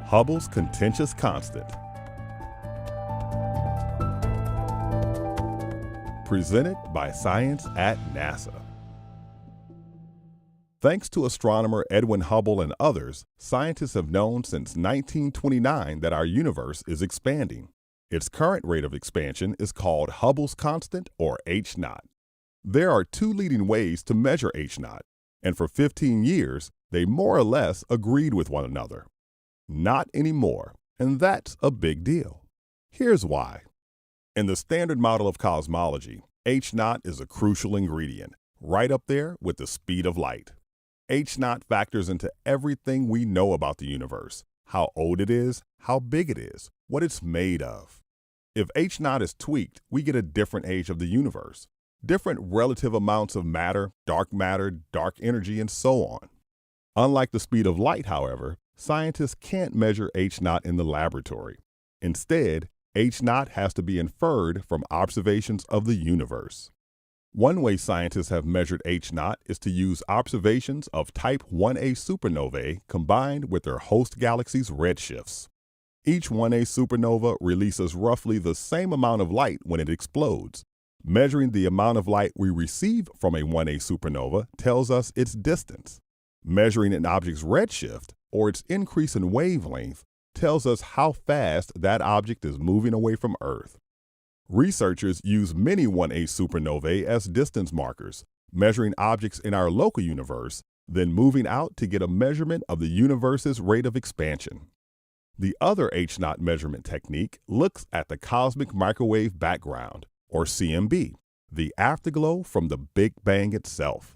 Hubble's contentious constant. Presented by Science at NASA. Thanks to astronomer Edwin Hubble and others, scientists have known since 1929 that our universe is expanding. Its current rate of expansion is called Hubble's constant, or h-naught. There are two leading ways to measure h-naught, and for 15 years, they more or less agreed with one another. Not anymore, and that's a big deal. Here's why. In the standard model of cosmology, h-naught is a crucial ingredient, right up there with the speed of light. H-naught factors into everything we know about the universe: how old it is, how big it is, what it's made of. If h-naught is tweaked, we get a different age of the universe, different relative amounts of matter, dark energy, and so on. Unlike the speed of light, however, scientists can't measure h-naught in the laboratory. Instead, h-naught has to be inferred from observations of the universe. One way scientists have measured h-naught is to use observations of type 1a supernovae combined with their host galaxy's redshifts. Each 1a supernova releases roughly the same amount of light when it explodes. Measuring the amount of light we receive from a 1a supernova tells us its distance. Measuring an object's redshift, or its increase in wavelength, tells us how fast that object is moving away from Earth. Researchers use many 1a supernovae as distance markers, measuring objects in our local universe, then moving out to get a measurement of the universe's rate of expansion. The other h-naught measurement technique looks at the cosmic microwave background, or CMB, the afterglow from the Big Bang itself.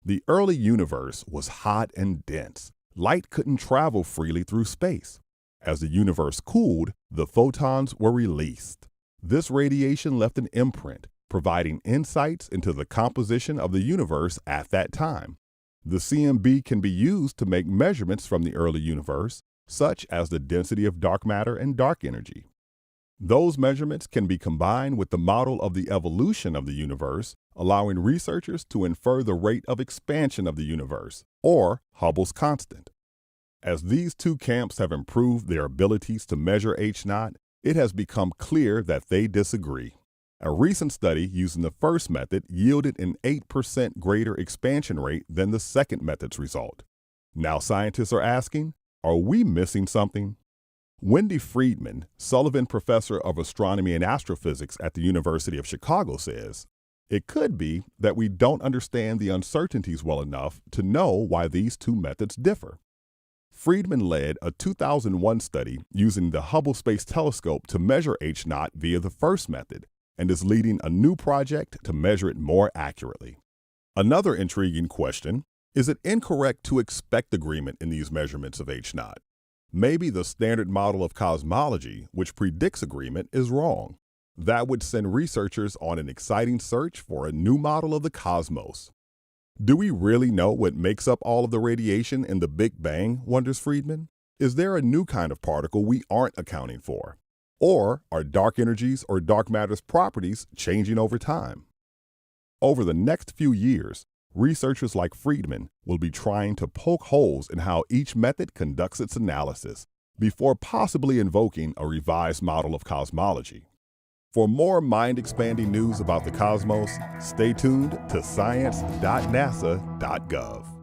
The early universe was hot and dense. Light couldn't travel freely through space. As the universe cooled, the photons were released. This radiation left an imprint, providing insights into the composition of the universe at that time. The CMB can be used to make measurements from the early universe, such as the density of dark matter and dark energy. Those measurements can be combined with the model of the evolution of the universe, allowing researchers to infer the rate of expansion of the universe, or Hubble's constant. As these two camps have improved their abilities to measure h-naught, it has become clear that they disagree. A recent study using the first method yielded an 8% greater expansion rate than the second method's result. Now scientists are asking, are we missing something? Wendy Friedman, Sullivan Professor of Astronomy and Astrophysics at the University of Chicago, says, "It could be that we don't understand the uncertainties well enough to know why these two methods differ." Friedman led a 2001 study using the Hubble Space Telescope to measure h-naught via the first method, and is leading a new project to measure it more accurately. Another intriguing question: is it incorrect to expect agreement in these measurements of h-naught? Maybe the standard model of cosmology, which predicts agreement, is wrong. That would send researchers on an exciting search for a new model of the cosmos. Do we really know what makes up all of the radiation in the Big Bang, wonders Friedman? Is there a new kind of particle we aren't accounting for? Or are dark energies or dark matter's properties changing over time? Over the next few years, researchers like Friedman will be trying to poke holes in how each method conducts its analysis before possibly invoking a revised model of cosmology. For more mind-expanding news about the cosmos, stay tuned to science.nasa.gov.